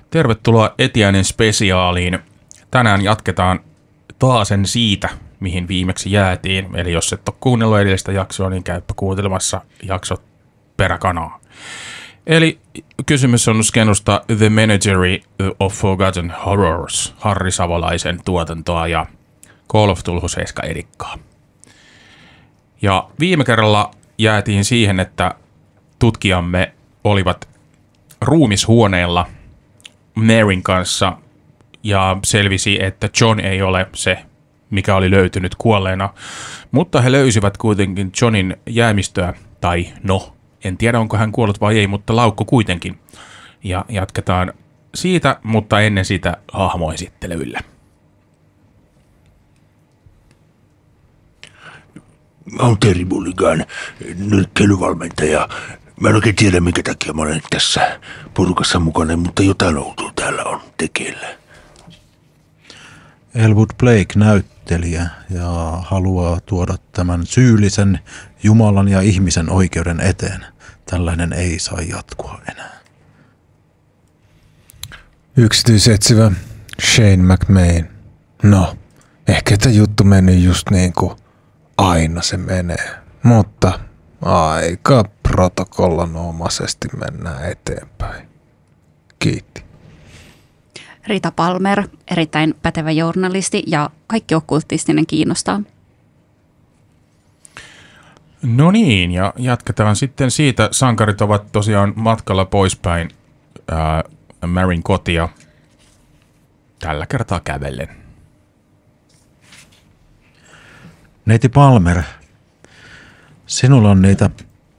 Tervetuloa Etiäinen spesiaaliin. Tänään jatketaan taasen siitä, mihin viimeksi jäätiin. Eli jos et ole kuunnellut edellistä jaksoa, niin käypä kuuntelemassa jaksot peräkanaa. Eli kysymys on skenusta The Menagerie of Forgotten Horrors, Harri Savolaisen tuotantoa ja Call of Cthulhu 7 edikkaa. Ja viime kerralla jäätiin siihen, että tutkijamme olivat ruumishuoneella Maryn kanssa ja selvisi, että John ei ole se, mikä oli löytynyt kuolleena, mutta he löysivät kuitenkin Johnin jäämistöä, tai no, en tiedä onko hän kuollut vai ei, mutta laukku kuitenkin. Ja jatketaan siitä, mutta ennen sitä hahmoesittelyillä. Mä oon Terry Mulligan, nyrkkeilyvalmentaja. Mä en oikein tiedä, minkä takia mä olen tässä porukassa mukana, mutta jotain outoa täällä on tekeillä. Elwood Blake, näyttelijä, ja haluaa tuoda tämän syyllisen Jumalan ja ihmisen oikeuden eteen. Tällainen ei saa jatkua enää. Yksityisetsivä Shane McMahon. No, ehkä tämä juttu meni just niin kuin aina se menee, mutta aika protokollanomaisesti mennään eteenpäin. Kiitti. Rita Palmer, erittäin pätevä journalisti ja kaikki okkultistinen kiinnostaa. No niin, ja jatketaan sitten siitä. Sankarit ovat tosiaan matkalla poispäin Maryn kotia, tällä kertaa kävellen. Neiti Palmer, sinulla on niitä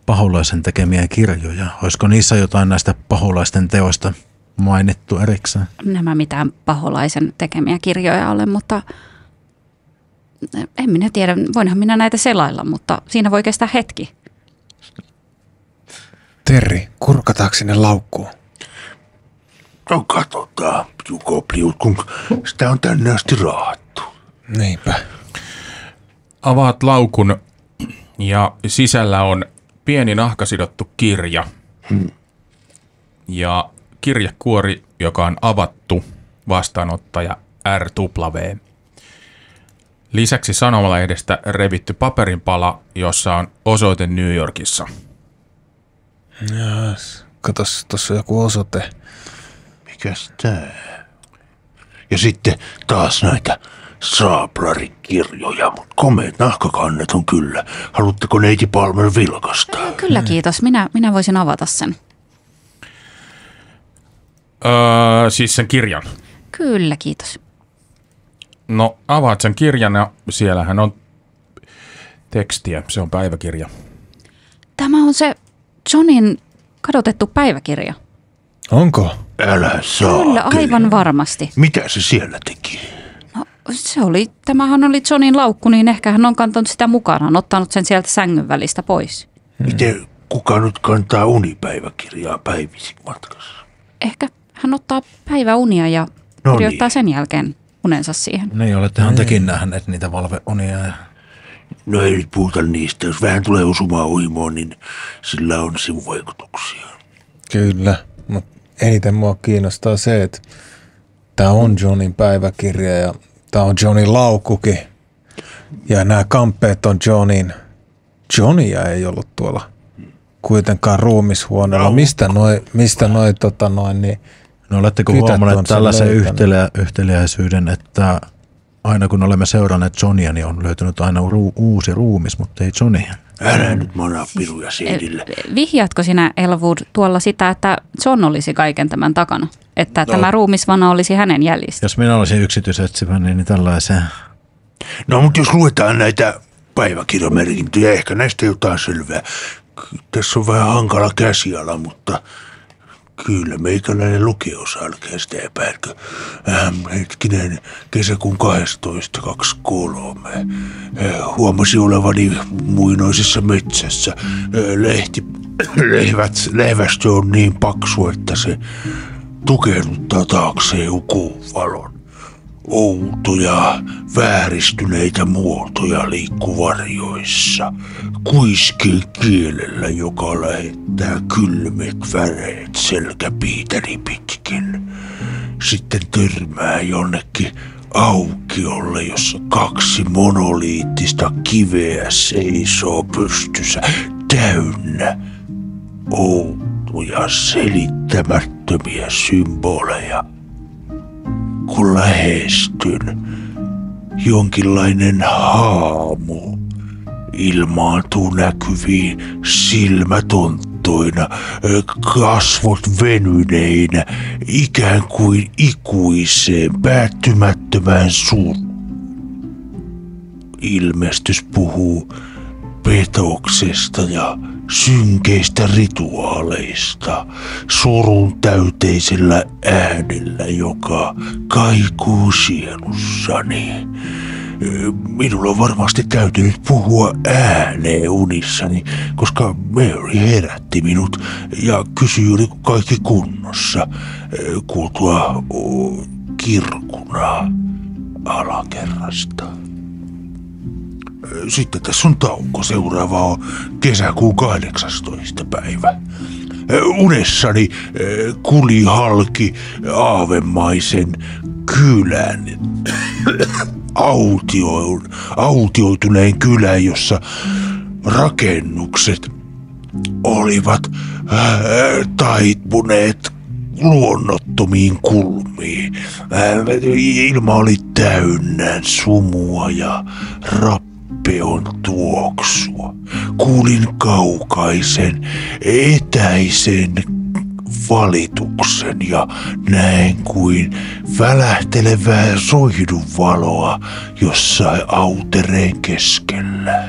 paholaisen tekemiä kirjoja. Olisiko niissä jotain näistä paholaisten teoista mainittu erikseen? Nämä mitään paholaisen tekemiä kirjoja ole, mutta en minä tiedä. Voinhan minä näitä selailla, mutta siinä voi kestää hetki. Terri, kurkataanko sinne laukkuun? No katsotaan, Jukopliut, kun sitä on tänne asti raahattu. Niinpä. Avaat laukun ja sisällä on pieni nahkasidottu kirja. Ja kirjekuori, joka on avattu, vastaanottaja R.W. Lisäksi sanomalehdestä revitty paperinpala, jossa on osoite New Yorkissa. Yes. Katos, tuossa on joku osoite. Mikäs tää? Ja sitten taas näitä Saaplarin kirjoja, mutta komeat nahkakannet on kyllä. Haluatteko neiti Palmer vilkastaa? Kyllä kiitos, minä voisin avata sen. Siis sen kirjan? Kyllä kiitos. No avaat sen kirjan ja siellähän on tekstiä, se on päiväkirja. Tämä on se Johnin kadotettu päiväkirja. Onko? Älä saa. Kyllä, aivan varmasti. Mitä se siellä teki? No, tämähän oli Johnin laukku, niin ehkä hän on kantanut sitä mukanaan, ottanut sen sieltä sängyn välistä pois. Miten kuka nyt kantaa unipäiväkirjaa päivisin matkassa? Ehkä hän ottaa päiväunia ja kirjoittaa sen jälkeen unensa siihen. Niin, olettehan tekin nähneet niitä valveunia. No ei nyt puhuta niistä. Jos vähän tulee osumaan uimoon, niin sillä on sivuvaikutuksia. Kyllä, mutta eniten mua kiinnostaa se, että tämä on Johnin päiväkirja ja tämä on Johnin laukkukin. Ja nämä kamppeet on Johnin. Johnia ei ollut tuolla kuitenkaan ruumishuoneella. Mistä noi niin no oletteko huomanneet tällaisen yhteliäisyyden, että aina kun olemme seuranneet Johnia, niin on löytynyt aina uusi ruumis, mutta ei Johnia. Älä nyt manaa piruja seidille. Vihjaatko sinä, Elwood, tuolla sitä, että John olisi kaiken tämän takana? Että tämä ruumisvana olisi hänen jäljistä? Jos minä olisin yksityisetsivä, niin tällaiseen. No, mutta jos luetaan näitä päiväkirjamerkintöjä, ehkä näistä jotain selvää. Tässä on vähän hankala käsiala, mutta kyllä meikäläinen lukiosa älkää sitä epäilkö. Hetkinen, kesäkuun 12.23. Huomasin olevani muinoisessa metsässä. Lehvästö on niin paksu, että se tukehduttaa taakseen kuun valon. Outoja, vääristyneitä muotoja liikkuu varjoissa. Kuiskii kielellä, joka lähettää kylmät väreet selkäpiitäni pitkin. Sitten törmää jonnekin aukiolle, jossa 2 monoliittista kiveä seisoo pystyssä täynnä outoja selittämättömiä symboleja. Kun lähestyn, jonkinlainen haamu ilmaantuu näkyviin silmätonttoina, kasvot venyneinä, ikään kuin ikuiseen päättymättömään suruun. Ilmestys puhuu petoksesta ja synkeistä rituaaleista, surun täyteisellä äänellä, joka kaikuu sielussani. Minulla on varmasti täytynyt puhua ääneen unissani, koska Mary herätti minut ja kysyi, oliko kaikki kunnossa, kuultua kirkuna alakerrasta. Sitten tässä on tauko. Seuraava on kesäkuun 18. päivä. Unessani kuli halki aavemaisen kylän, autioituneen kylän, jossa rakennukset olivat taipuneet luonnottomiin kulmiin. Ilma oli täynnä sumua ja rappeon tuoksua. Kuulin kaukaisen, etäisen valituksen ja näen kuin välähtelevää soihdunvaloa jossain autereen keskellä.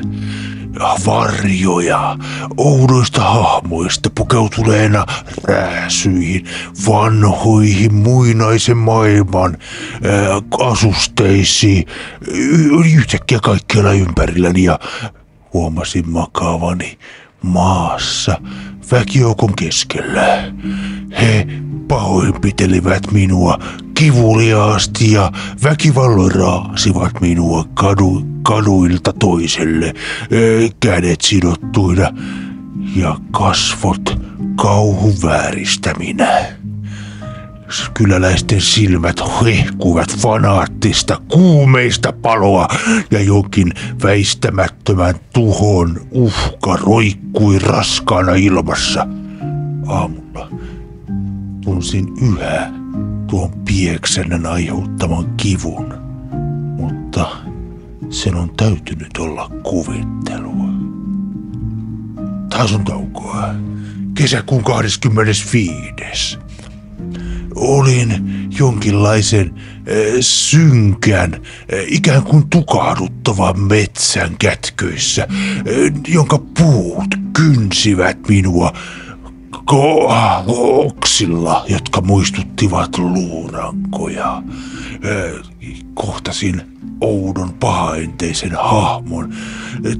Varjoja oudoista hahmoista pukeutuneena rääsyihin, vanhoihin muinaisen maailman asusteisiin yhtäkkiä kaikkialla ympärilläni ja huomasin makaavani maassa väkijoukon keskellä. He pahoinpitelivät minua kivuliaasti ja väkivalloin raasivat minua kaduilta toiselle, kädet sidottuina ja kasvot kauhun vääristäminä. Kyläläisten silmät hehkuvat fanaattista kuumeista paloa ja jonkin väistämättömän tuhon uhka roikkui raskaana ilmassa. Aamulla tunsin yhä tuon pieksennän aiheuttaman kivun, mutta sen on täytynyt olla kuvittelua. Taas on taukoa. Kesäkuun 25. Olin jonkinlaisen synkän, ikään kuin tukahduttavan metsän kätköissä, jonka puut kynsivät minua oksilla, jotka muistuttivat luurankoja. Kohtasin oudon pahaenteisen hahmon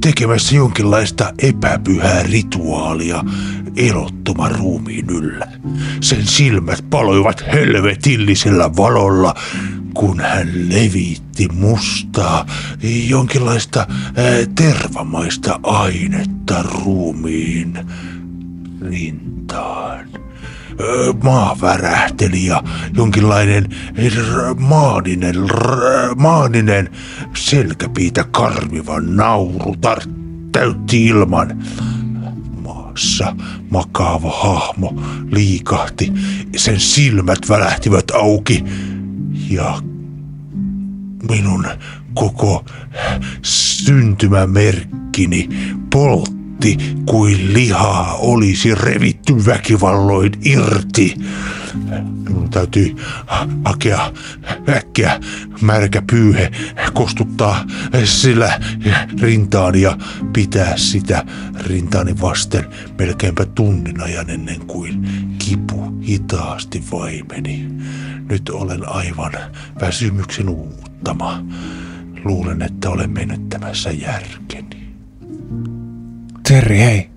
tekemässä jonkinlaista epäpyhää rituaalia elottoman ruumiin yllä. Sen silmät paloivat helvetillisellä valolla, kun hän levitti mustaa, jonkinlaista tervamaista ainetta ruumiin rintaan. Maa värähteli ja jonkinlainen maaninen selkäpiitä karmiva nauru täytti ilman. Maassa makaava hahmo liikahti, sen silmät välähtivät auki ja minun koko syntymämerkkini poltti kuin lihaa olisi revitty väkivalloin irti. Minun täytyy hakea äkkiä märkä pyyhe, kostuttaa sillä rintaani ja pitää sitä rintaani vasten melkeinpä tunnin ajan ennen kuin kipu hitaasti vaimeni. Nyt olen aivan väsymyksen uuttama. Luulen, että olen menettämässä järkeni. Terri, hei.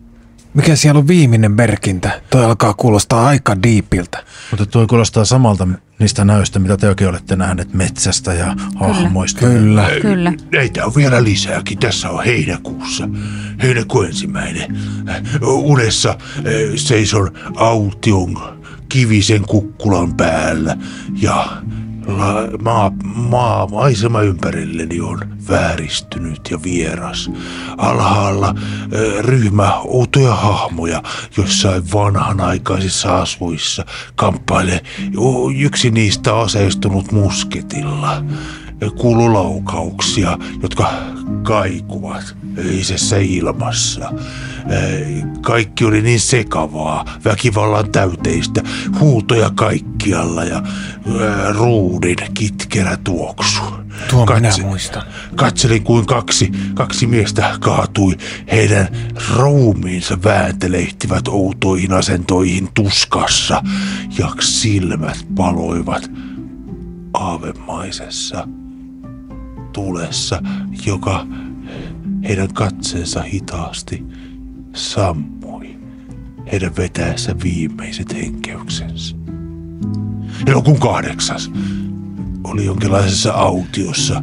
Mikä siellä on viimeinen merkintä? Toi alkaa kuulostaa aika diipiltä. Mutta tuo kuulostaa samalta niistä näystä, mitä te oikein olette nähneet metsästä ja hahmoista. Kyllä. Näitä on vielä lisääkin. Tässä on heinäkuun 1. Unessa seison aution kivisen kukkulan päällä ja maisema ympärilleni on vääristynyt ja vieras. Alhaalla ryhmä outoja hahmoja jossain vanhanaikaisissa asuissa kamppailee. Yksi niistä aseistunut musketilla. Kuuluu laukauksia, jotka kaikuvat öisessä ilmassa. Kaikki oli niin sekavaa, väkivallan täyteistä, huutoja kaikkialla ja ruudin kitkerä tuoksu. Tuo minä muistan. Katselin, kuin kaksi miestä kaatui. Heidän ruumiinsa vääntelehtivät outoihin asentoihin tuskassa ja silmät paloivat aavemaisessa tulessa, joka heidän katseensa hitaasti sammui heidän vetäessä viimeiset henkeyksensä. Elokuun 8. oli jonkinlaisessa autiossa,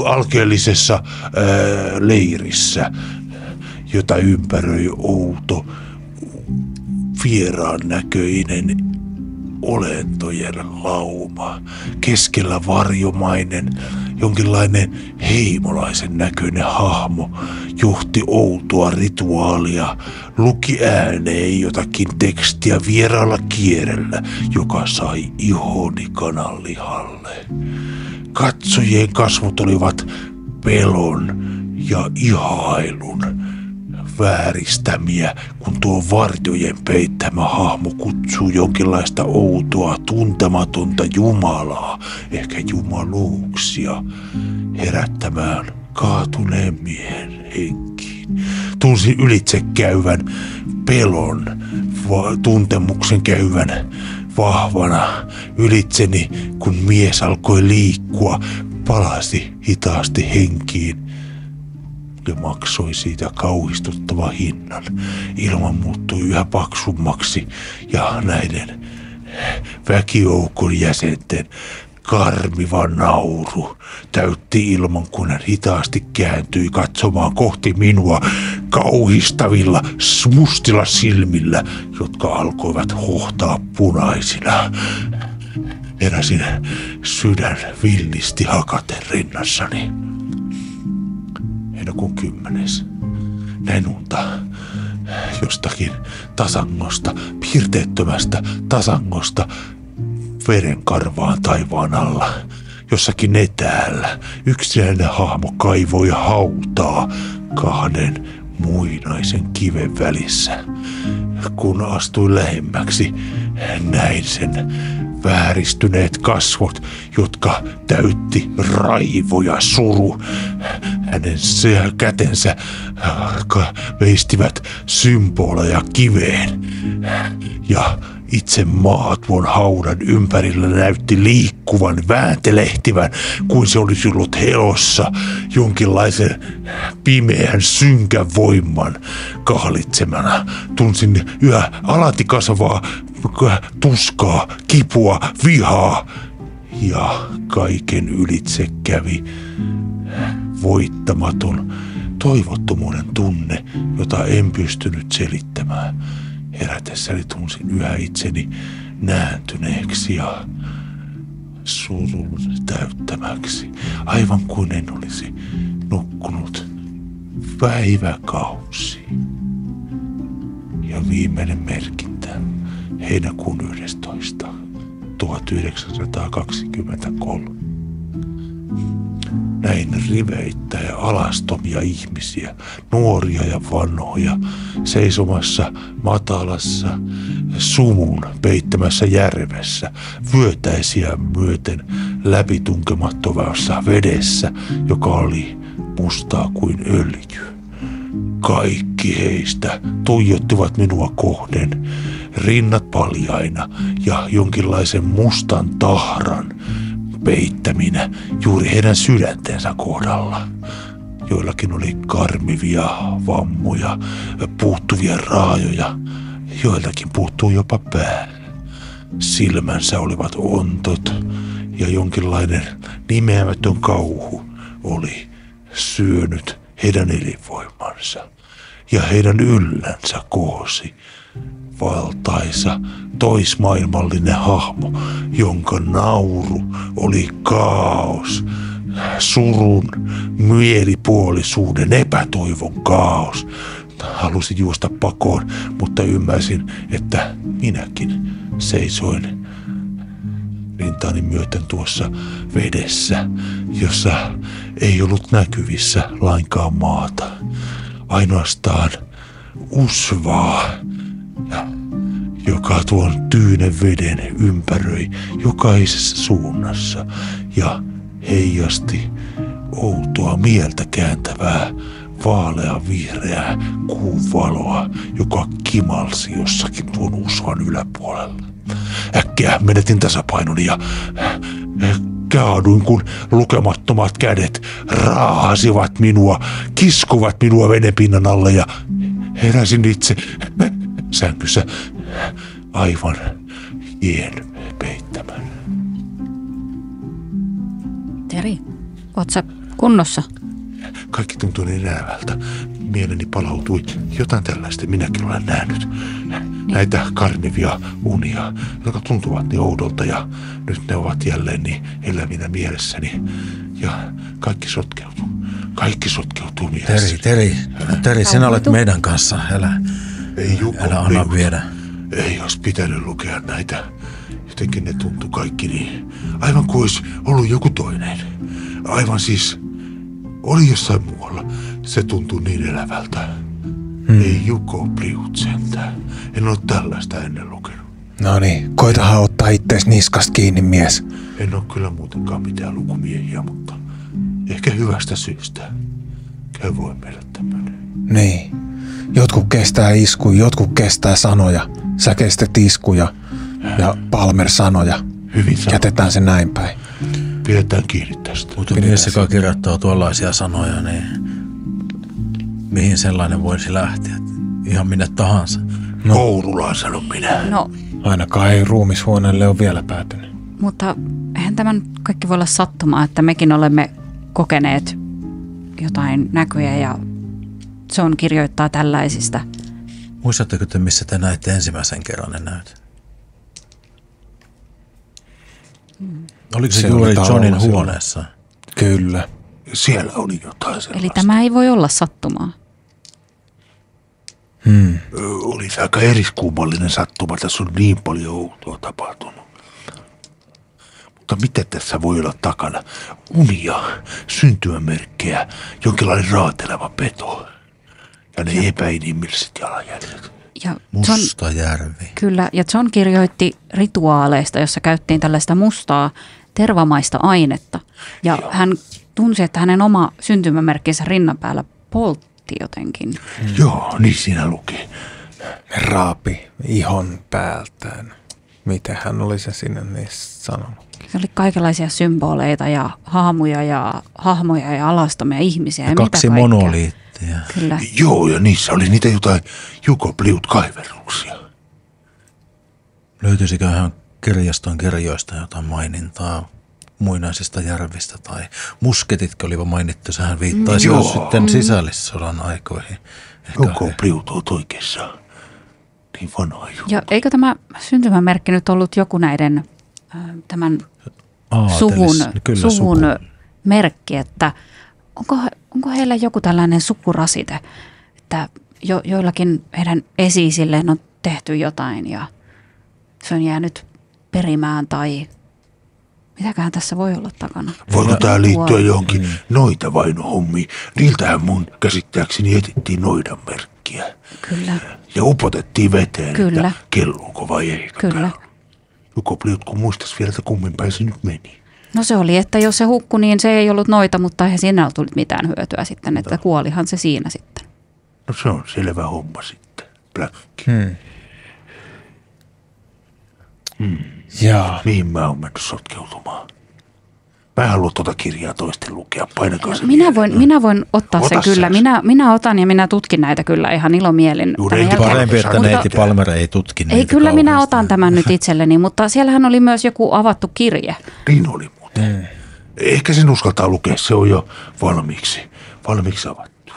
alkeellisessa leirissä, jota ympäröi outo, vieraan näköinen olentojen lauma. Keskellä varjomainen, jonkinlainen heimolaisen näköinen hahmo johti outoa rituaalia, luki ääneen jotakin tekstiä vieraalla kielellä, joka sai ihoni kananlihalle. Katsojien kasvot olivat pelon ja ihailun vääristämiä, kun tuo varjojen peittämä hahmo kutsuu jonkinlaista outoa, tuntematonta jumalaa, ehkä jumaluuksia, herättämään kaatuneen miehen henkiin. Tunsin ylitse käyvän pelon, tuntemuksen käyvän vahvana ylitseni, kun mies alkoi liikkua, palasi hitaasti henkiin ja maksoi siitä kauhistuttavan hinnan. Ilma muuttui yhä paksummaksi ja näiden väkijoukon jäsenten karmiva nauru täytti ilman, kun hän hitaasti kääntyi katsomaan kohti minua kauhistavilla mustilla silmillä, jotka alkoivat hohtaa punaisina. Heräsin sydän villisti hakaten rinnassani. Heinäkuun 10. Näin unta jostakin tasangosta, piirteettömästä tasangosta verenkarvaan taivaan alla. Jossakin etäällä yksinäinen hahmo kaivoi hautaa kahden muinaisen kiven välissä. Kun astuin lähemmäksi, näin sen vääristyneet kasvot, jotka täytti raivo ja suru. Hänen kätensä veistivät symboleja kiveen. Ja itse maa tuon haudan ympärillä näytti liikkuvan, vääntelehtivän, kuin se olisi ollut elossa jonkinlaisen pimeän, synkän voiman kahlitsemana. Tunsin yhä alati kasvavaa tuskaa, kipua, vihaa ja kaiken ylitse kävi voittamaton toivottomuuden tunne, jota en pystynyt selittämään. Herätessäni tunsin yhä itseni nääntyneeksi ja surun täyttämäksi, aivan kuin en olisi nukkunut päiväkausi. Ja viimeinen merkintä, heinäkuun 11. 1923. Näin riveittäin alastomia ihmisiä, nuoria ja vanhoja, seisomassa matalassa sumun peittämässä järvessä, vyötäisiä myöten läpitunkemattomassa vedessä, joka oli mustaa kuin öljy. Kaikki heistä tuijottivat minua kohden, rinnat paljaina ja jonkinlaisen mustan tahran peittäminä juuri heidän sydäntensä kohdalla, Joillakin oli karmivia vammoja, puuttuvia raajoja. Joiltakin puuttuu jopa pää. Silmänsä olivat ontot ja jonkinlainen nimeämätön kauhu oli syönyt heidän elinvoimansa. Ja heidän yllänsä koosi valtaisa toismaailmallinen hahmo, jonka nauru oli kaos, surun, mielipuolisuuden, epätoivon kaos. Halusin juosta pakoon, mutta ymmärsin, että minäkin seisoin rintaani myöten tuossa vedessä, jossa ei ollut näkyvissä lainkaan maata. Ainoastaan usvaa, joka tuon tyynen veden ympäröi jokaisessa suunnassa ja heijasti outoa mieltä kääntävää vaalea vihreää kuun valoa, joka kimalsi jossakin tuon usvan yläpuolella. Äkkiä menetin tasapainoni ja kaaduin, kun lukemattomat kädet raahasivat minua, kiskuvat minua vedenpinnan alle ja heräsin itse sängyssä aivan jeen peittämän. Teri, oot sä kunnossa? Kaikki tuntui niin elävältä. Mieleni palautui jotain tällaista minäkin olen nähnyt. Näitä karmivia unia, jotka tuntuvat niin oudolta ja nyt ne ovat jälleen niin elävinä mielessäni. Ja kaikki sotkeutuu. Kaikki sotkeutuu mielessä. Teri, sinä olet meidän kanssa. Älä anna viedä. Ei olisi pitänyt lukea näitä. Jotenkin ne tuntui kaikki niin. Aivan kuin olisi ollut joku toinen. Aivan siis oli jossain muualla. Se tuntui niin elävältä. Ei Juko Priut sentään. En ole tällaista ennen lukenut. No niin, koitahan ottaa ittees niskasta kiinni, mies. En ole kyllä muutenkaan mitään lukumiehiä, mutta ehkä hyvästä syystä. Käy voi meille tämmönen. Niin. Jotkut kestää iskuja, jotkut kestää sanoja. Sä kestät iskuja ja Palmer sanoja. Hyvin sanottu. Jätetään se näin päin. Pidetään kiinni tästä. Mutta mies, joka kirjoittaa tuollaisia sanoja, niin mihin sellainen voisi lähteä? Ihan minne tahansa. No. Kourulaan sanon minä. No, Ainakaan ei ruumishuoneelle ole vielä päätynyt. mutta eihän tämän kaikki voi olla sattumaa, että mekin olemme kokeneet jotain näkyjä ja John kirjoittaa tällaisista. Muistatteko te, missä te näitte ensimmäisen kerran ne näyt? Oliko se juuri Johnin huoneessa? Kyllä. Siellä oli jotain sellaista. Eli tämä ei voi olla sattumaa. Oli se aika eriskummallinen sattuma. Tässä on niin paljon outoa tapahtunut. Mutta mitä tässä voi olla takana? Unia, syntymämerkkejä, jonkinlainen raateleva peto ja ne epäinhimilliset jalanjäljet. Ja Mustajärvi. Kyllä, ja John kirjoitti rituaaleista, jossa käyttiin tällaista mustaa tervamaista ainetta. Ja hän tunsi, että hänen oma syntymämerkkinsä rinnan päällä poltti jotenkin. Joo, niin siinä luki. Ne raapi ihon päältään. Miten hän oli se sinne niissä sanonut? Se oli kaikenlaisia symboleita ja hahmoja ja alastomia ihmisiä ja mitä Kaksi kaikkea. monoliittia. Kyllä. Joo, ja niissä oli niitä jotain Juko Priut kaiverruksia. Löytyisiköhän kirjaston kirjoista jotain mainintaa muinaisista järvistä tai musketitkin olivat mainittu. Sehän viittaisi myös sitten sisällissodan aikoihin. Juko Priut on oikeassa. Niin vanha juttu. Ja eikö tämä syntymämerkki nyt ollut joku näiden tämän Kyllä, suvun merkki, että onko heillä joku tällainen sukurasite, että joillakin heidän esi-isilleen on tehty jotain ja se on jäänyt perimään tai mitäköhän tässä voi olla takana? Voiko tämä liittyä johonkin noita vainohommiin? Niiltähän mun käsittääkseni etittiin noidan merkkiä. Kyllä. Ja upotettiin veteen, Kyllä. että kelluuko vai ei. Kyllä. Juko Priut, kun muistas vielä, että kummin päin se nyt meni. No se oli, että jos se hukkui, niin se ei ollut noita, mutta eihän siinä ole tullut mitään hyötyä sitten, että kuolihan se siinä sitten. No se on selvä homma sitten. Black. Jaa. Mihin mä oon mennyt sotkeutumaan? Mä en halua tuota kirjaa toisten lukea. Painakaa se Minä voin ottaa Ota sen kyllä. sen. Minä otan ja minä tutkin näitä kyllä ihan ilomielin. Juu, tämän neiti jälkeen. Parempi, että Mutta- neiti Palmer ei tutki niitä Ei, kyllä minä kauheasti. otan tämän nyt itselleni, mutta siellähän oli myös joku avattu kirje. Niin oli muuten. Ehkä sen uskaltaa lukea, se on jo valmiiksi avattu.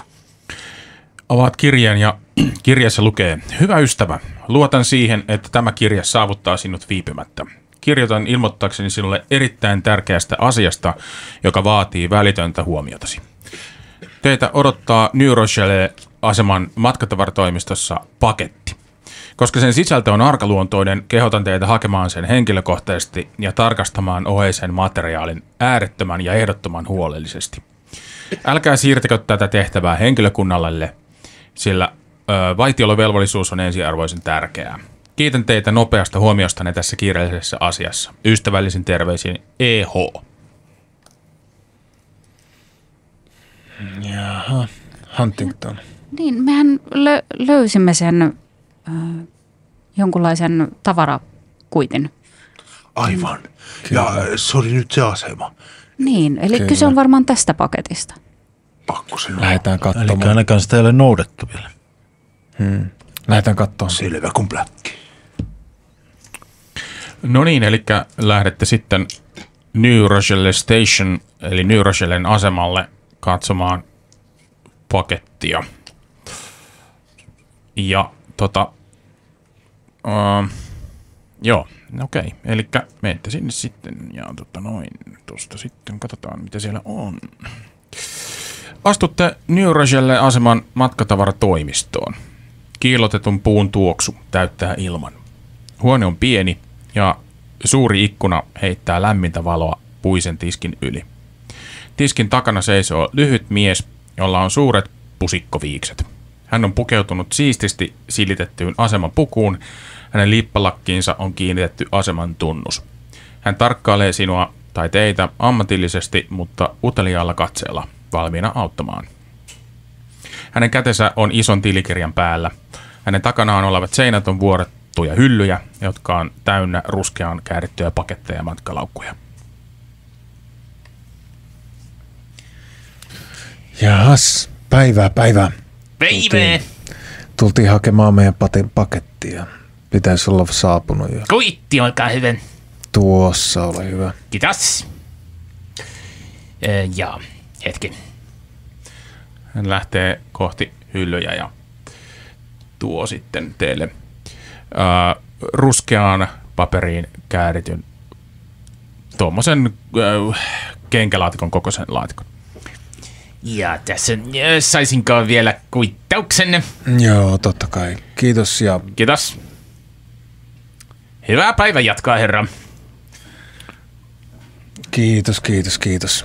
Avaat kirjeen ja kirjassa lukee: Hyvä ystävä, luotan siihen, että tämä kirja saavuttaa sinut viipymättä. Kirjoitan ilmoittaakseni sinulle erittäin tärkeästä asiasta, joka vaatii välitöntä huomiotasi. Teitä odottaa New Rochelle-aseman matkatavaratoimistossa paketti. Koska sen sisältö on arkaluontoinen, kehotan teitä hakemaan sen henkilökohtaisesti ja tarkastamaan oheisen materiaalin äärettömän ja ehdottoman huolellisesti. Älkää siirtäkö tätä tehtävää henkilökunnalle, sillä vaitiolovelvollisuus on ensiarvoisen tärkeää. Kiitän teitä nopeasta huomiostanne tässä kiireellisessä asiassa. Ystävällisin terveisin E.H. Jaha, Huntington. Niin, mehän löysimme sen jonkunlaisen tavarakuitin. Aivan. Ja se oli nyt se asema. Niin, eli Kyllä. kyse on varmaan tästä paketista. Pakko sen Lähdetään Eli katsomaan. ainakaan sitä ei ole noudettu vielä. Lähdetään katsomaan. Selvä kuin pläkki. No niin, eli lähdette sitten New Rochelle Station, eli New Rochellen asemalle katsomaan pakettia. Ja joo, okei. Eli menette sinne sitten ja tuosta sitten katsotaan, mitä siellä on. Astutte New Rochelle-aseman matkatavaratoimistoon. Kiillotetun puun tuoksu täyttää ilman. Huone on pieni ja suuri ikkuna heittää lämmintä valoa puisen tiskin yli. Tiskin takana seisoo lyhyt mies, jolla on suuret pusikkoviikset. Hän on pukeutunut siististi silitettyyn aseman pukuun. Hänen lippalakkiinsa on kiinnitetty aseman tunnus. Hän tarkkailee sinua tai teitä ammatillisesti, mutta uteliaalla katseella, valmiina auttamaan. Hänen kätensä on ison tilikirjan päällä. Hänen takanaan olevat seinät on vuorettuja hyllyjä, jotka on täynnä ruskeaan käärittyjä paketteja ja matkalaukkuja. Jahas, päivää. Päivää. Tultiin hakemaan meidän pakettia. Pitäisi olla saapunut jo. Kuitti, olkaa hyvä. Tuossa, ole hyvä. Kiitos. Ja hetki. Hän lähtee kohti hyllyjä ja tuo sitten teille ruskeaan paperiin käärityn tuommoisen kenkälaatikon kokoisen laatikon. Ja tässä saisinko vielä kuittauksen? Joo, totta kai. Kiitos ja Kiitos. Hyvää päivän jatkaa, herra. kiitos.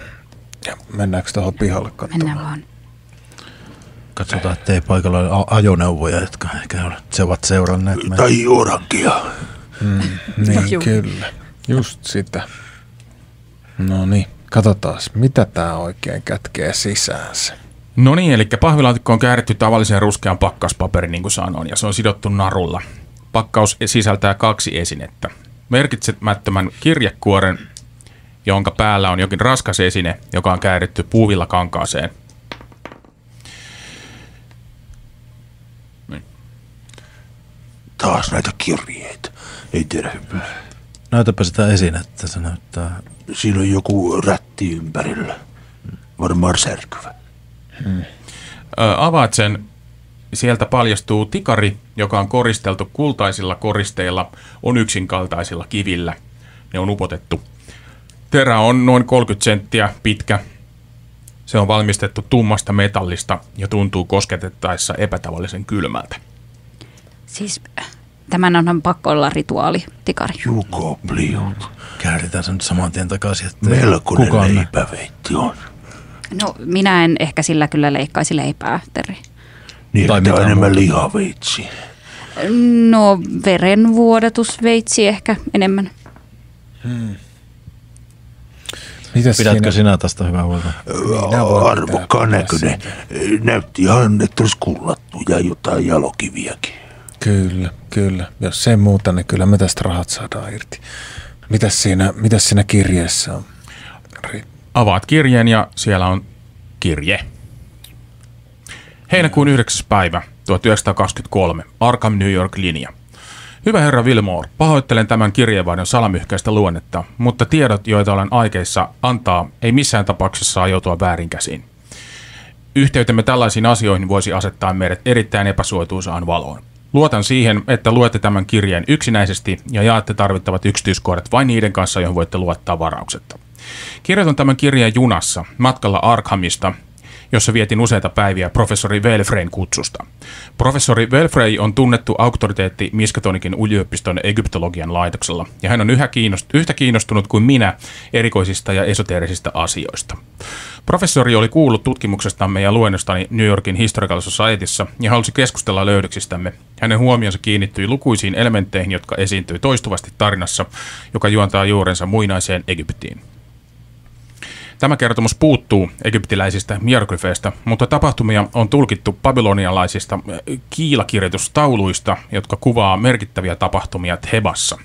Ja mennäänkö tuohon pihalle katsomaan? Mennään vaan. Katsotaan, ettei paikalla ole ajoneuvoja, jotka ehkä ovat seuranneet meitä. Tai orankia. Niin, Juu. kyllä. Just sitä. No niin, katsotaan, mitä tää oikein kätkee sisäänsä. No niin, eli pahvilaatikko on kääritty tavalliseen ruskean pakkauspaperiin, niin kuin sanoin, ja se on sidottu narulla. Pakkaus sisältää 2 esinettä. Merkitsemättömän kirjekuoren, jonka päällä on jokin raskas esine, joka on kääritty puuvilla kankaaseen. Taas näitä kirjeitä. Ei tiedä hyvää. Näytäpä sitä esinettä, se näyttää. Siinä on joku rätti ympärillä. Varmaan särkyvä. Avaat sen, sieltä paljastuu tikari, joka on koristeltu kultaisilla koristeilla, on yksinkaltaisilla kivillä. Ne on upotettu. Terä on noin 30 senttiä pitkä. Se on valmistettu tummasta metallista ja tuntuu kosketettaessa epätavallisen kylmältä. Siis tämän on pakko olla rituaali, tikari. Juko pliut. Kääritään se nyt saman tien takaisin, että Melkoinen kukaan leipäveitti on. No minä en ehkä sillä kyllä leikkaisi leipää, Terri. Niin, Tai että on mitään enemmän muuta. lihaveitsi. No verenvuodatusveitsi ehkä enemmän. Mitäs Pidätkö siinä? sinä tästä hyvää huolta? Minä voin Arvokkaan pitää näköinen. Näytti ihan, että olisi kullattu ja jotain jalokiviäkin. Kyllä. Jos ei muuta, niin kyllä me tästä rahat saadaan irti. Mitäs siinä kirjeessä on? Avaat kirjeen ja siellä on kirje. Heinäkuun 9. päivä 1923. Arkham, New York-linja. Hyvä herra Wilmore, pahoittelen tämän kirjeenvaihdon salamyhkäistä luonnetta, mutta tiedot, joita olen aikeissa antaa, ei missään tapauksessa saa joutua väärinkäsiin. Yhteytemme tällaisiin asioihin voisi asettaa meidät erittäin epäsuotuisaan valoon. Luotan siihen, että luette tämän kirjeen yksinäisesti ja jaatte tarvittavat yksityiskohdat vain niiden kanssa, joihin voitte luottaa varauksetta. Kirjoitan tämän kirjeen junassa matkalla Arkhamista, jossa vietin useita päiviä professori Welfreyn kutsusta. Professori Welfrey on tunnettu auktoriteetti Miskatonikin yliopiston egyptologian laitoksella, ja hän on yhtä kiinnostunut kuin minä erikoisista ja esoteerisista asioista. Professori oli kuullut tutkimuksestamme ja luennostani New Yorkin Historical Societyssä ja halusi keskustella löydöksistämme. Hänen huomionsa kiinnittyi lukuisiin elementteihin, jotka esiintyi toistuvasti tarinassa, joka juontaa juurensa muinaiseen Egyptiin. Tämä kertomus puuttuu egyptiläisistä hieroglyfeistä, mutta tapahtumia on tulkittu babylonialaisista kiilakirjoitustauluista, jotka kuvaa merkittäviä tapahtumia Thebassa.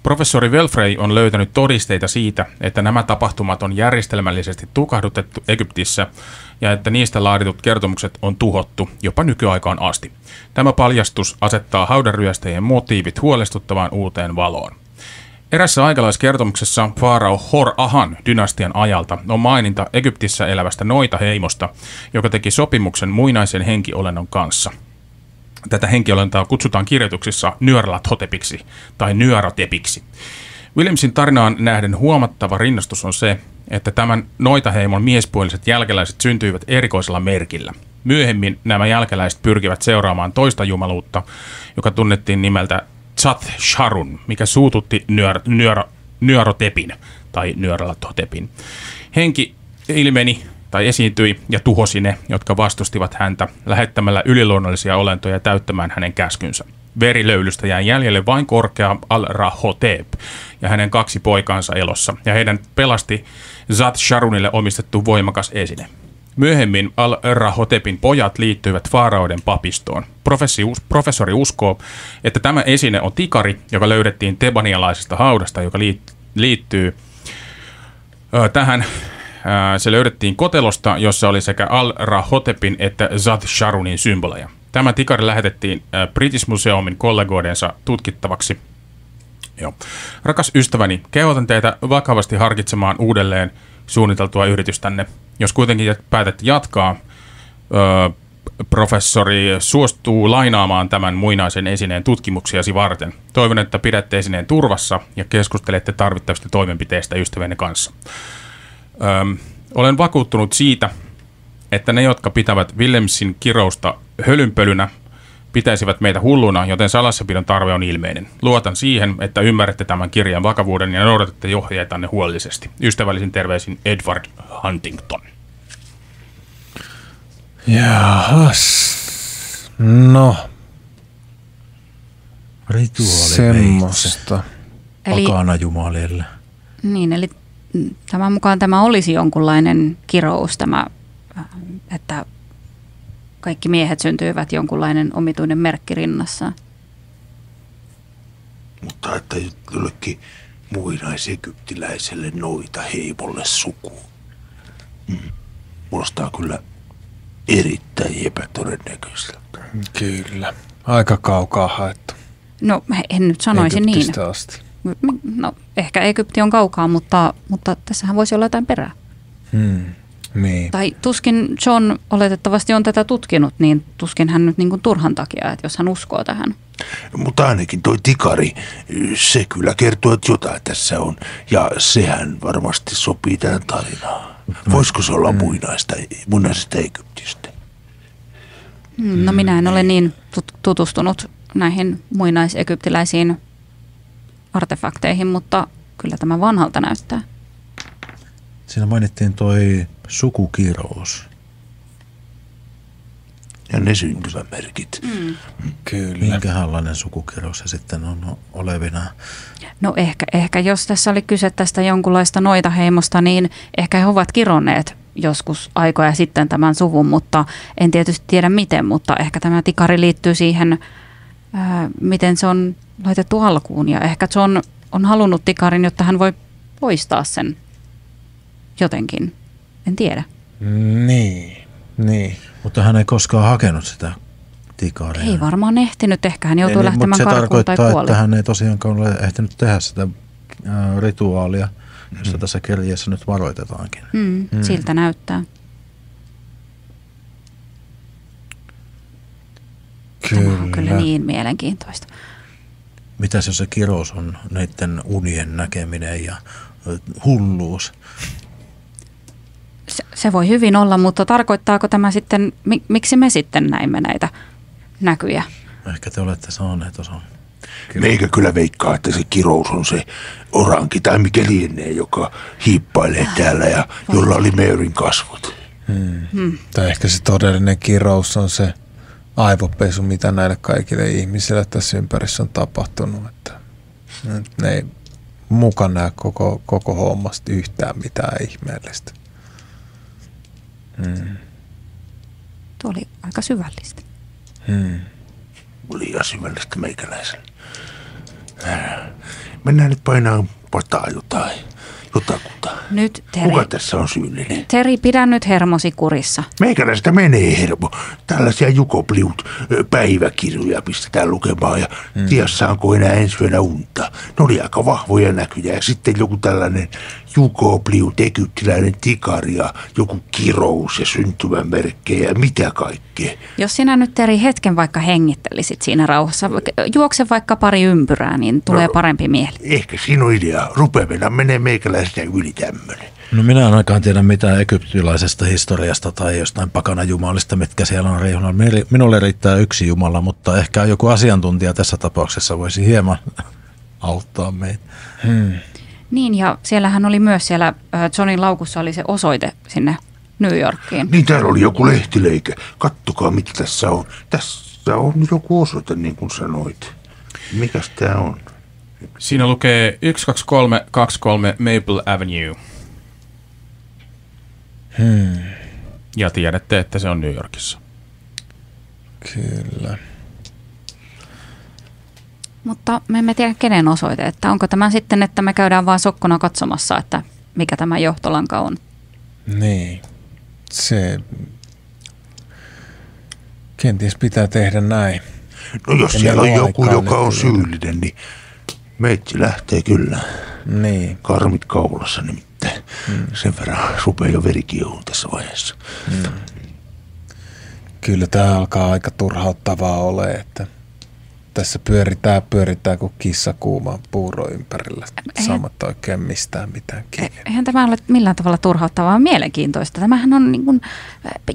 Professori Welfrey on löytänyt todisteita siitä, että nämä tapahtumat on järjestelmällisesti tukahdutettu Egyptissä ja että niistä laaditut kertomukset on tuhottu jopa nykyaikaan asti. Tämä paljastus asettaa haudanryöstäjien motiivit huolestuttavaan uuteen valoon. Erässä aikalaiskertomuksessa faarao Hor-Ahan dynastian ajalta on maininta Egyptissä elävästä Noita-heimosta, joka teki sopimuksen muinaisen henkiolennon kanssa. Tätä henkiolentoa kutsutaan kirjoituksissa Nyarlathotepiksi tai Nyarotepiksi. Williamsin tarinaan nähden huomattava rinnastus on se, että tämän Noita-heimon miespuoliset jälkeläiset syntyivät erikoisella merkillä. Myöhemmin nämä jälkeläiset pyrkivät seuraamaan toista jumaluutta, joka tunnettiin nimeltä Tzat-Sharun, mikä suututti Nyarotepin tai Nyarlathotepin. Henki ilmeni tai esiintyi ja tuhosi ne, jotka vastustivat häntä lähettämällä yliluonnollisia olentoja täyttämään hänen käskynsä. Verilöylystä jäi jäljelle vain korkea Al-Rahotep ja hänen 2 poikaansa elossa, ja heidän pelasti Tzat-Sharunille omistettu voimakas esine. Myöhemmin Al-Rahotepin pojat liittyivät faaraoiden papistoon. Professori uskoo, että tämä esine on tikari, joka löydettiin tebanialaisesta haudasta, joka liittyy tähän. Se löydettiin kotelosta, jossa oli sekä Al-Rahotepin että Tzat-Sharunin symboleja. Tämä tikari lähetettiin British Museumin kollegoidensa tutkittavaksi. Joo. Rakas ystäväni, kehotan teitä vakavasti harkitsemaan uudelleen suunniteltua yritystänne. Jos kuitenkin päätätte jatkaa, professori suostuu lainaamaan tämän muinaisen esineen tutkimuksiasi varten. Toivon, että pidätte esineen turvassa ja keskustelette tarvittavista toimenpiteistä ystäväni kanssa. Olen vakuuttunut siitä, että ne, jotka pitävät Williamsin kirousta hölynpölynä, pitäisivät meitä hulluna, joten salassapidon tarve on ilmeinen. Luotan siihen, että ymmärrätte tämän kirjan vakavuuden ja noudatatte ohjeitanne huolellisesti. Ystävällisin terveisin Edward Huntington. Jahas. No. Rituaaliveitse. Pakana jumalille. Niin, eli tämän mukaan tämä olisi jonkunlainen kirous, että kaikki miehet syntyivät jonkunlainen omituinen merkki rinnassaan. Mutta että jollekin muinais-egyptiläiselle noita heimolle suku. Kuulostaa kyllä erittäin epätodennäköistä. Kyllä. Aika kaukaa haettu. No en nyt sanoisi Egyptistä niin. asti. No ehkä Egypti on kaukaa, mutta tässähän voisi olla jotain perää. Niin. Tai tuskin John oletettavasti on tätä tutkinut, niin tuskin hän nyt niin kuin turhan takia, että jos hän uskoo tähän. Mutta ainakin toi tikari, se kyllä kertoo, että jotain tässä on. Ja sehän varmasti sopii tähän tarinaan. Voisiko se olla muinaisesta Egyptistä? No minä en ole niin tutustunut näihin muinaisegyptiläisiin artefakteihin, mutta kyllä tämä vanhalta näyttää. Siinä mainittiin toi sukukirous. Ja ne syntymämerkit. Kyllä. Minkälainen sukukirous se sitten on olevina? No ehkä jos tässä oli kyse tästä jonkunlaista noitaheimosta, niin ehkä he ovat kironneet joskus aikoja sitten tämän suvun, mutta en tietysti tiedä miten, mutta ehkä tämä tikari liittyy siihen, miten se on laitettu alkuun. Ja ehkä John on halunnut tikarin, jotta hän voi poistaa sen jotenkin. En tiedä. Niin. Mutta hän ei koskaan hakenut sitä tikaria. Ei varmaan ehtinyt. Ehkä hän joutui lähtemään mutta se karkuun tai tarkoittaa, kuoli. että hän ei tosiaankaan ole ehtinyt tehdä sitä rituaalia, josta tässä kirjeessä nyt varoitetaankin. Siltä näyttää. Tämä on kyllä niin mielenkiintoista. Mitäs jos se kirous on näiden unien näkeminen ja hulluus? Se voi hyvin olla, mutta tarkoittaako tämä sitten, miksi me sitten näimme näitä näkyjä? Ehkä te olette saaneet osan. Meikä kyllä veikkaa, että se kirous on se oranki tai mikä lienee, joka hiippailee täällä ja jolla oli Maryn kasvot. Tai ehkä se todellinen kirous on se aivopesu, mitä näille kaikille ihmisille tässä ympärissä on tapahtunut. Että ne ei mukaan näe koko hommasta yhtään mitään ihmeellistä. Tuo oli aika syvällistä. Oli ihan syvällistä meikäläisellä. Mennään nyt painaa pataa jotakuta. Nyt Teri. Kuka tässä on syyllinen? Teri, pidä nyt hermosi kurissa. Meikäläistä menee hermo. Tällaisia Jukobliut päiväkirjoja pistetään lukemaan ja ties saanko enää ensi yönä unta. Ne oli aika vahvoja näkyjä ja sitten joku tällainen Jukobliut egyptiläinen tikari ja joku kirous ja syntymämerkkejä ja mitä kaikkea. Jos sinä nyt Teri hetken vaikka hengittelisit siinä rauhassa, juokse vaikka pari ympyrää, niin tulee parempi mieli. Ehkä siinä on idea. Rupeamena menee meikäläisenä yli tämmöinen. No minä en ainakaan tiedä mitään egyptiläisestä historiasta tai jostain pakanajumalista, mitkä siellä on reihunut. Minulle riittää yksi jumala, mutta ehkä joku asiantuntija tässä tapauksessa voisi hieman auttaa meitä. Niin, ja siellähän oli myös siellä Johnin laukussa oli se osoite sinne New Yorkiin. Niin täällä oli joku lehtileikä. Kattokaa mitä tässä on. Tässä on joku osoite niin kuin sanoit. Mikäs tää on? Siinä lukee 12323 Maple Avenue. Ja tiedätte, että se on New Yorkissa. Kyllä. Mutta me emme tiedä kenen osoite, että onko tämä sitten, että me käydään vaan sokkona katsomassa, että mikä tämä johtolanka on. Niin. Se kenties pitää tehdä näin. No jos Ja siellä on meillä on joku, aikaa joka on nyt syyllinen, niin meitsi lähtee kyllä. Niin. Karmit kaulassa nimittäin. Sen verran rupeaa jo verikiehuun tässä vaiheessa. Kyllä tämä alkaa aika turhauttavaa ole, että tässä pyöritään kuin kissa kuumaan puuro ympärillä. Saamatta oikein mistään mitään kiinni. Eihän tämä ole millään tavalla turhauttavaa, vaan mielenkiintoista. Tämähän on niin kuin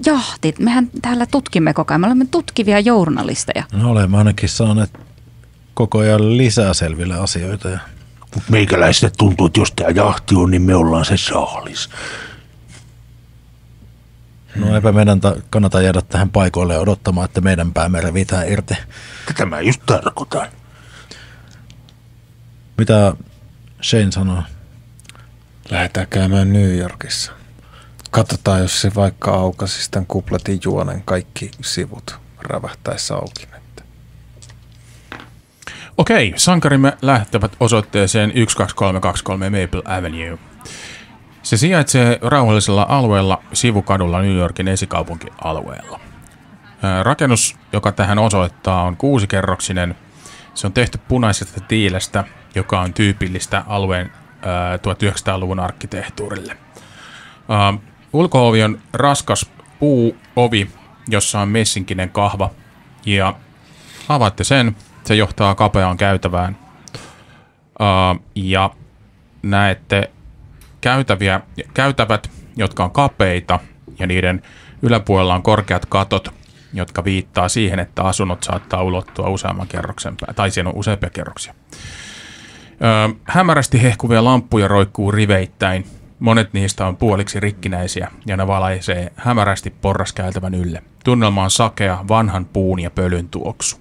jahtit. Mehän täällä tutkimme koko ajan. Me olemme tutkivia journalisteja. No olemme ainakin saaneet koko ajan lisää selville asioita. Ja Mutta meikäläisille tuntuu, että jos tämä jahti on, niin me ollaan se saalis. no eipä meidän kannata jäädä tähän paikoille odottamaan, että meidän päämme revitään irti. Tätä mä just tarkoitan. Mitä Shane sanoo? Lähdetään käymään New Yorkissa. Katsotaan, jos se vaikka aukaisi tämän kupletin juonen kaikki sivut rävähtäisi auki. Okei, sankarimme lähtevät osoitteeseen 12323 Maple Avenue. Se sijaitsee rauhallisella alueella sivukadulla New Yorkin esikaupunkialueella. Rakennus, joka tähän osoittaa, on 6-kerroksinen. Se on tehty punaisesta tiilestä, joka on tyypillistä alueen 1900-luvun arkkitehtuurille. Ulko-ovi on raskas puuovi, jossa on messinkinen kahva. Ja avaatte sen, se johtaa kapeaan käytävään. Ja näette käytävät, jotka on kapeita, ja niiden yläpuolella on korkeat katot, jotka viittaa siihen, että asunnot saattaa ulottua useamman kerroksen päin, tai siinä on useampia kerroksia. Hämärästi hehkuvia lamppuja roikkuu riveittäin. Monet niistä on puoliksi rikkinäisiä, ja ne valaisee hämärästi porraskäytävän ylle. Tunnelma on sakea, vanhan puun ja pölyn tuoksu.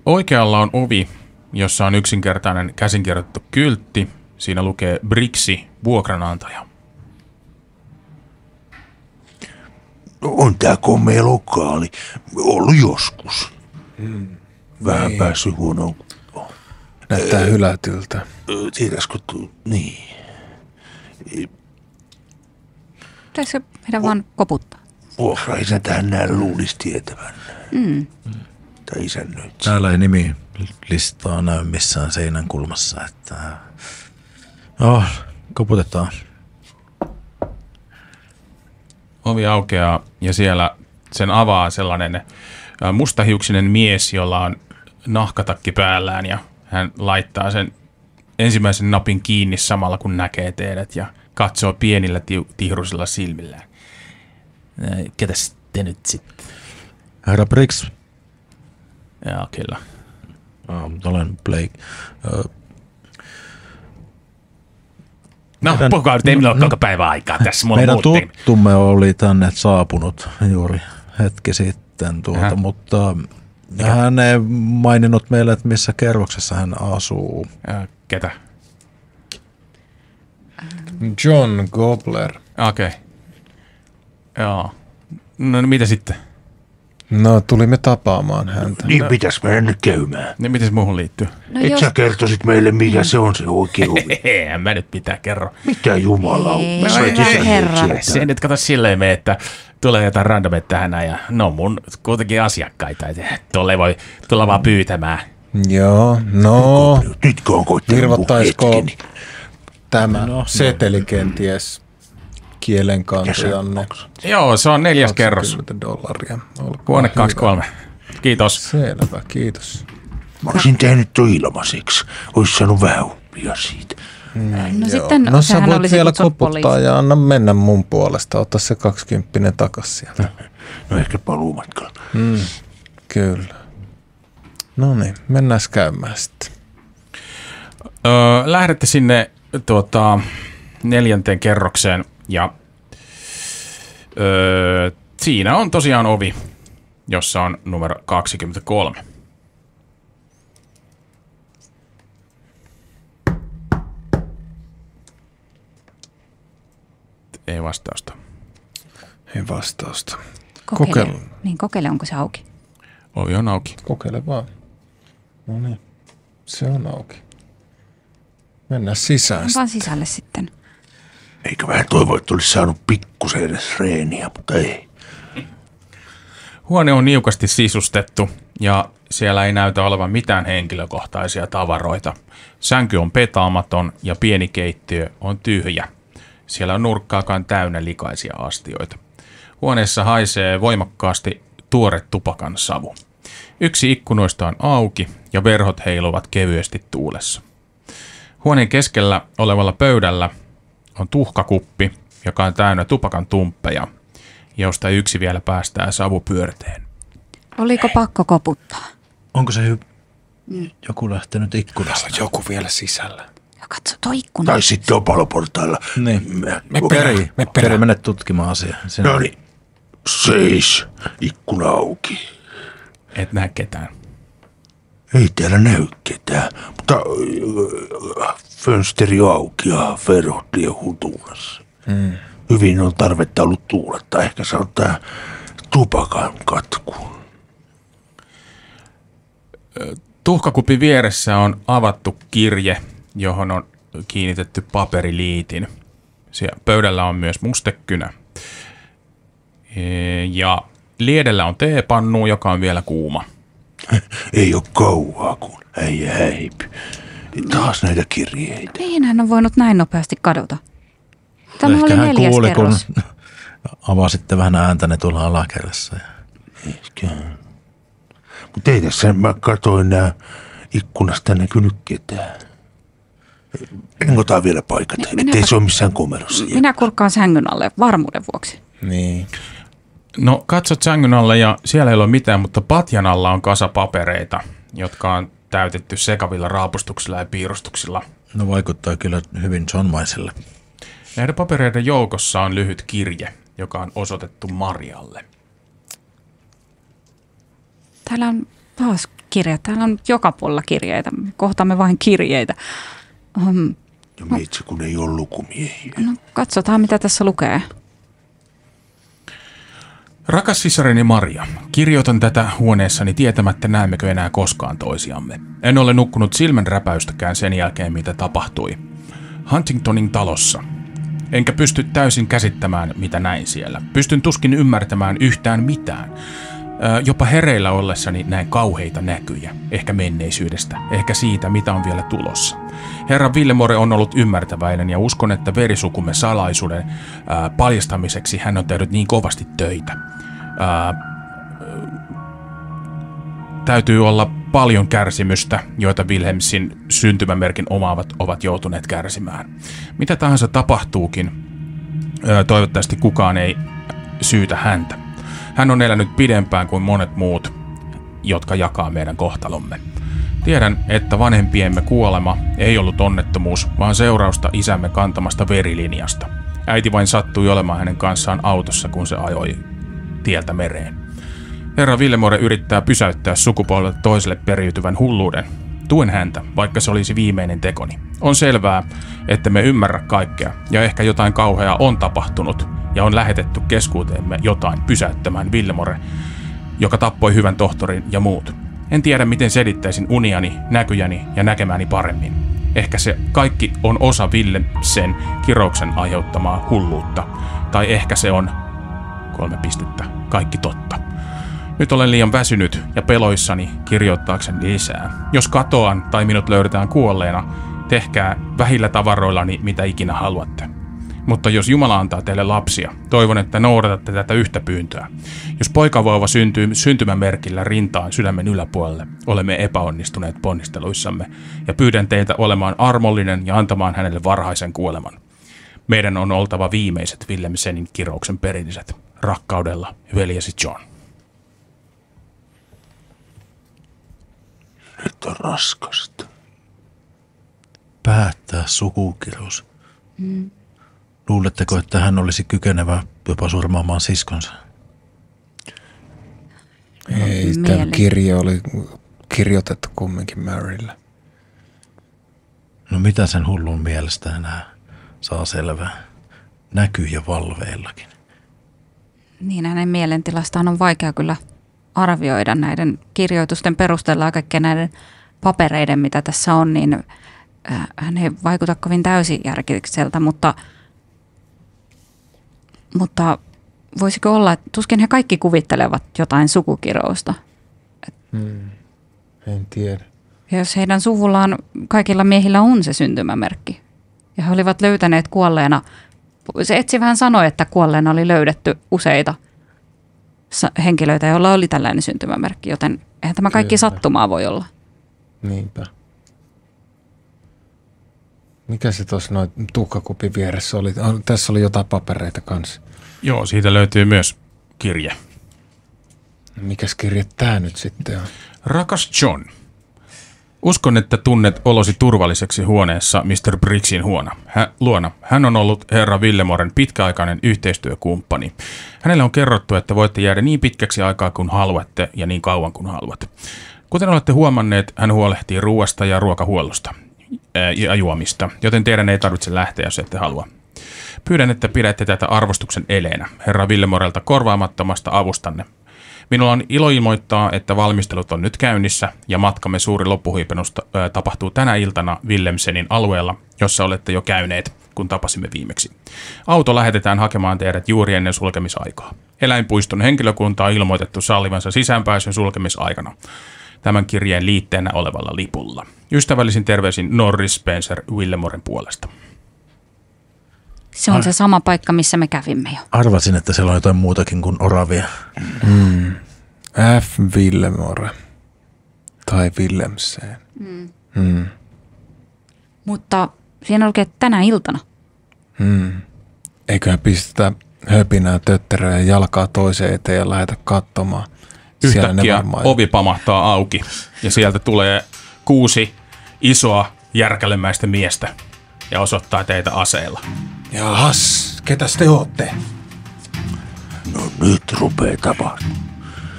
Oikealla on ovi, jossa on yksinkertainen käsinkirjoitettu kyltti. Siinä lukee Brixi, vuokranantaja. On tää komea lokaali. Ollut joskus. Vähän päässyt huonoon. Näyttää hylätyltä. Tiedätkö, niin. Pitäisikö meidän vaan koputtaa? Vuokraisäntähän nämä luulisi tietävän. Tai isännöitsijä. Täällä ei nimi listaa näy missään seinän kulmassa, että... koputetaan. Ovi aukeaa ja siellä sen avaa sellainen mustahiuksinen mies, jolla on nahkatakki päällään ja hän laittaa sen ensimmäisen napin kiinni samalla kun näkee teidät ja katsoo pienillä tihrusilla silmillään. Ketäs te nyt sitten? Herra Briggs. Joo, kyllä. Olen Blake. No, puhukaa nyt, ei minulla ole koko päivän aikaa tässä. Meidän tuttumme oli tänne saapunut juuri hetki sitten, mutta hän ei maininnut meille, että missä kerroksessa hän asuu. Ketä? John Gobler. Okei. Joo. No mitä sitten? No, tulimme tapaamaan häntä. Niin pitäis meidän nyt käymään. Niin miten se muuhun liittyy? No Et sä kertoisit meille, mikä se on se oikein ovi. Eihän mä nyt mitään kerro. Mitä jumalaa? herra. Se nyt kato silleen me, että tulee jotain randomit tähän ja no mun kuitenkin asiakkaita. Tuolla ei voi tulla vaan pyytämään. Joo, no. Nytkö on koittanut Virvoittaisiko hetkeni? tämä seteli kenties kielenkantajanne? Joo, se on 4. kerros. $20. Huone 23. Kiitos. Selvä, kiitos. Mä olisin tehnyt toi ilmaiseksi. Ois saanut vähän oppia siitä. No sitten No sä sehän voit olisi vielä kutsunut koputtaa poliisi. ja anna mennä mun puolesta. Ota se 20 takas sieltä. No ehkä paluumatkalla. Kyllä. No niin, mennään käymään sitten. Lähdette sinne 4. kerrokseen ja siinä on tosiaan ovi, jossa on numero 23. Ei vastausta. Ei vastausta. Kokeile. Niin, kokeile, onko se auki. Ovi on auki. Kokeile vaan. No niin, se on auki. Mennään sisään. Vaan sisälle sitten. Eikä vähän toivoa, että olisi saanut pikkusen edes reeniä, mutta ei. Huone on niukasti sisustettu ja siellä ei näytä olevan mitään henkilökohtaisia tavaroita. Sänky on petaamaton ja pieni keittiö on tyhjä. Siellä on nurkkaakaan täynnä likaisia astioita. Huoneessa haisee voimakkaasti tuore tupakan savu. Yksi ikkunoista on auki ja verhot heiluvat kevyesti tuulessa. Huoneen keskellä olevalla pöydällä on tuhkakuppi, joka on täynnä tupakan tumppeja, josta yksi vielä päästää savupyörteen. Oliko pakko koputtaa? Onko se joku lähtenyt ikkunasta? Joku vielä sisällä. Ja katso, tuo ikkuna. Tai sitten on paloportailla. Niin. Me Peri, mene tutkimaan asiaa. Sinä. No niin, seis, ikkuna auki. Et näe ketään. Ei täällä näy ketään, mutta fönsteri auki ja verhot liehuu tuulessa. Hyvin on tarvetta ollut tuuletta. Ehkä se on tää tupakan katku. Tuhkakupin vieressä on avattu kirje, johon on kiinnitetty paperiliitin. Siellä pöydällä on myös mustekynä. Ja liedellä on teepannu, joka on vielä kuuma. Ei ole kauaa, kun äijä häipy. Taas näitä kirjeitä. Mihin hän on voinut näin nopeasti kadota? Tämä Ehkä oli hän 4. kuuli, kerros. kun avasitte vähän ääntäne tuolla alakerrassa. Ehkä. Mutta ei tässä, mä katsoin nää ikkunasta näkynyt ketään. Otetaan vielä paikat, ettei se ole missään komerossa. Minä kurkkaan sängyn alle varmuuden vuoksi. Niin. No katsot sängyn alle ja siellä ei ole mitään, mutta patjan alla on kasa papereita, jotka on täytetty sekavilla raapustuksilla ja piirustuksilla. No vaikuttaa kyllä hyvin Johnmaiselle. Näiden papereiden joukossa on lyhyt kirje, joka on osoitettu Marialle. Täällä on taas kirja. Täällä on joka puolella kirjeitä. Kohtaamme vain kirjeitä. Ja meitsi, kun ei ole lukumiehiä. No, katsotaan, mitä tässä lukee. Rakas sisareni Maria, kirjoitan tätä huoneessani tietämättä näemmekö enää koskaan toisiamme. En ole nukkunut silmänräpäystäkään sen jälkeen, mitä tapahtui. Huntingtonin talossa. enkä pysty täysin käsittämään, mitä näin siellä. Pystyn tuskin ymmärtämään yhtään mitään. Jopa hereillä ollessani näen kauheita näkyjä, ehkä menneisyydestä, ehkä siitä, mitä on vielä tulossa. Herra Villemore on ollut ymmärtäväinen ja uskon, että verisukumme salaisuuden paljastamiseksi hän on tehnyt niin kovasti töitä. Täytyy olla paljon kärsimystä, joita Wilhelmsin syntymämerkin omaavat ovat joutuneet kärsimään. Mitä tahansa tapahtuukin, toivottavasti kukaan ei syytä häntä. Hän on elänyt pidempään kuin monet muut, jotka jakaa meidän kohtalomme. Tiedän, että vanhempiemme kuolema ei ollut onnettomuus, vaan seurausta isämme kantamasta verilinjasta. Äiti vain sattui olemaan hänen kanssaan autossa, kun se ajoi tieltä mereen. Herra Villemore yrittää pysäyttää sukupolvelta toiselle periytyvän hulluuden. Tuen häntä, vaikka se olisi viimeinen tekoni. On selvää, että me ymmärrä kaikkea, ja ehkä jotain kauheaa on tapahtunut, ja on lähetetty keskuuteemme jotain pysäyttämään Villemore, joka tappoi hyvän tohtorin ja muut. En tiedä, miten selittäisin uniani, näkyjäni ja näkemäni paremmin. Ehkä se kaikki on osa Willemsen kirouksen aiheuttamaa hulluutta. Tai ehkä se on, 3 pistettä, kaikki totta. Nyt olen liian väsynyt ja peloissani kirjoittaakseni lisää. Jos katoan tai minut löydetään kuolleena, tehkää vähillä tavaroillani mitä ikinä haluatte. Mutta jos Jumala antaa teille lapsia, toivon, että noudatatte tätä yhtä pyyntöä. Jos poikavauva syntyy syntymämerkillä rintaan sydämen yläpuolelle, olemme epäonnistuneet ponnisteluissamme, ja pyydän teitä olemaan armollinen ja antamaan hänelle varhaisen kuoleman. Meidän on oltava viimeiset Willemsenin kirouksen perilliset. Rakkaudella, veljesi John. Nyt on raskasta. Päättää sukukirous. Luuletteko, että hän olisi kykenevä jopa surmaamaan siskonsa? Ei, tämä kirja oli kirjoitettu kumminkin Marylle. No mitä sen hullun mielestä enää saa selvää? Näkyy jo valveillakin. Niin, hänen mielentilastaan on vaikea kyllä arvioida näiden kirjoitusten perusteella ja kaikkien näiden papereiden, mitä tässä on, niin hän ei vaikuta kovin täysijärkiseltä, mutta voisiko olla, että tuskin he kaikki kuvittelevat jotain sukukirousta? En tiedä. Ja jos heidän suvullaan kaikilla miehillä on se syntymämerkki, ja he olivat löytäneet kuolleena, se etsivähän sanoi, että kuolleena oli löydetty useita henkilöitä, joilla oli tällainen syntymämerkki, joten eihän tämä kaikki sattumaa voi olla. Niinpä. Mikä se tuossa noin tukkakupin vieressä oli? Tässä oli jotain papereita kanssa. Joo, siitä löytyy myös kirje. Mikäs kirje tämä nyt sitten on? Rakas John, uskon, että tunnet olosi turvalliseksi huoneessa Mr. Briggsin luona. Hän on ollut herra Villemoren pitkäaikainen yhteistyökumppani. Hänelle on kerrottu, että voitte jäädä niin pitkäksi aikaa kuin haluatte ja niin kauan kuin haluatte. Kuten olette huomanneet, hän huolehtii ruoasta ja ruokahuollosta ja juomista, joten teidän ei tarvitse lähteä, jos ette halua. Pyydän, että pidätte tätä arvostuksen eleenä herra Villemorelta korvaamattomasta avustanne. Minulla on ilo ilmoittaa, että valmistelut on nyt käynnissä ja matkamme suuri loppuhuipennus tapahtuu tänä iltana Willemsenin alueella, jossa olette jo käyneet, kun tapasimme viimeksi. Auto lähetetään hakemaan teidät juuri ennen sulkemisaikaa. Eläinpuiston henkilökunta on ilmoitettu sallivansa sisäänpääsyn sulkemisaikana tämän kirjeen liitteenä olevalla lipulla. Ystävällisin terveisin Norris Spencer Villemoren puolesta. Se on se sama paikka, missä me kävimme jo. Arvasin, että siellä on jotain muutakin kuin oravia. F. Villemore. Tai Willemsen. Mutta siinä lukee tänä iltana. Eiköhän pistetä höpinää, tötteröä ja jalkaa toiseen eteen ja lähdetä katsomaan. Yhtäkkiä ovi pamahtaa auki ja sieltä tulee 6 isoa järkälemäistä miestä ja osoittaa teitä aseilla. Jahas, ketäs te ootte? No nyt rupee tapahtumaan.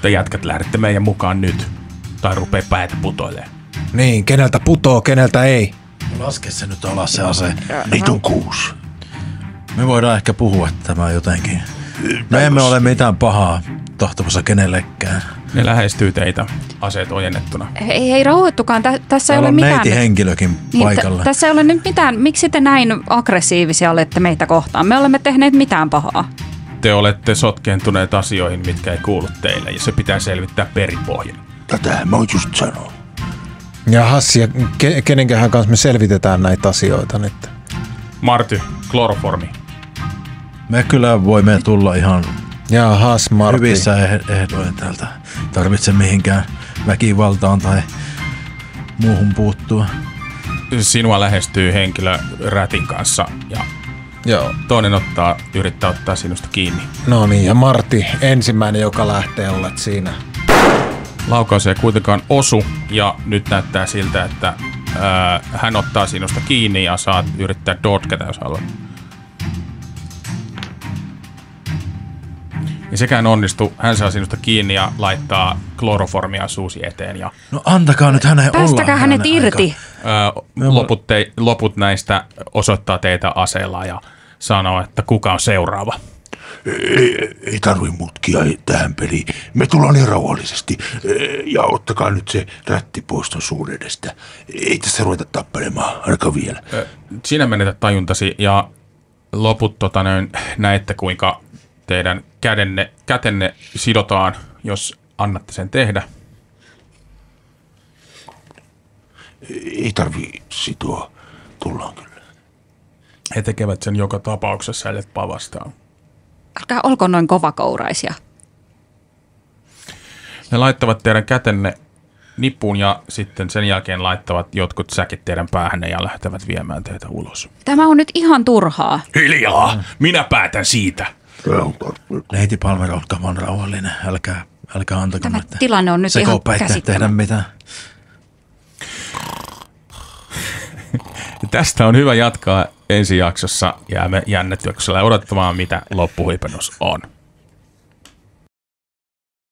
Te jätkät lähdette meidän mukaan nyt. Tai rupee päätä putoilemaan. Niin, keneltä putoo, keneltä ei. Laske se nyt alas se ase. Niitä on 6. Me voidaan ehkä puhua tämä jotenkin. Me emme ole mitään pahaa tahtomassa kenellekään. Ne lähestyy teitä, aseet ojennettuna. Ei rauhoittukaan. Tässä ei Täällä ole on mitään. neiti-henkilökin paikalla. Tässä ei ole nyt mitään. Miksi te näin aggressiivisia olette meitä kohtaan? Me olemme tehneet mitään pahaa. Te olette sotkentuneet asioihin, mitkä ei kuulu teille, ja se pitää selvittää perinpohjin. Tätähän mä oon just sanonut. Ja Hassi, ja kenenkähän kanssa me selvitetään näitä asioita nyt? Marty, kloroformi. Me kyllä voimme tulla ihan Ja Haas, Martti. hyvissä ehdoin täältä. Tarvitse mihinkään väkivaltaan tai muuhun puuttua. Sinua lähestyy henkilö rätin kanssa, ja Joo. toinen yrittää ottaa sinusta kiinni. No niin, ja Martti, ensimmäinen, joka lähtee ollet siinä. Laukaus ei kuitenkaan osu, ja nyt näyttää siltä, että hän ottaa sinusta kiinni ja saat yrittää dodgeta, jos haluat. Ja sekään onnistu. Hän saa sinusta kiinni ja laittaa kloroformia suusi eteen. Ja, No antakaa nyt hänen olla. Päästäkää hänet irti. loput näistä osoittaa teitä aseella ja sanoo, että kuka on seuraava. Ei tarvi mutkia tähän peliin. Me tullaan niin rauhallisesti. Ja ottakaa nyt se rätti pois ton suun edestä. Ei tässä ruveta tappelemaan, ainakaan vielä. Sinä menetät tajuntasi ja loput näette, kuinka teidän kätenne sidotaan, jos annatte sen tehdä. Ei tarvi sitoa. Tullaan kyllä. He tekevät sen joka tapauksessa, ellei vastaan. Älkää olko noin kovakouraisia. Ne laittavat teidän kätenne nippuun ja sitten sen jälkeen laittavat jotkut säkit teidän päähänne ja lähtevät viemään teitä ulos. Tämä on nyt ihan turhaa. Hiljaa! Minä päätän siitä. Neiti Palmer, olkaa vaan rauhallinen. Älkää antako Tämä nyt tilanne on nyt ihan sekopäitä tehdä käsittämätön. mitään. Tästä on hyvä jatkaa ensi jaksossa. Jäämme jännittyksellä odottamaan, mitä loppuhuipennus on.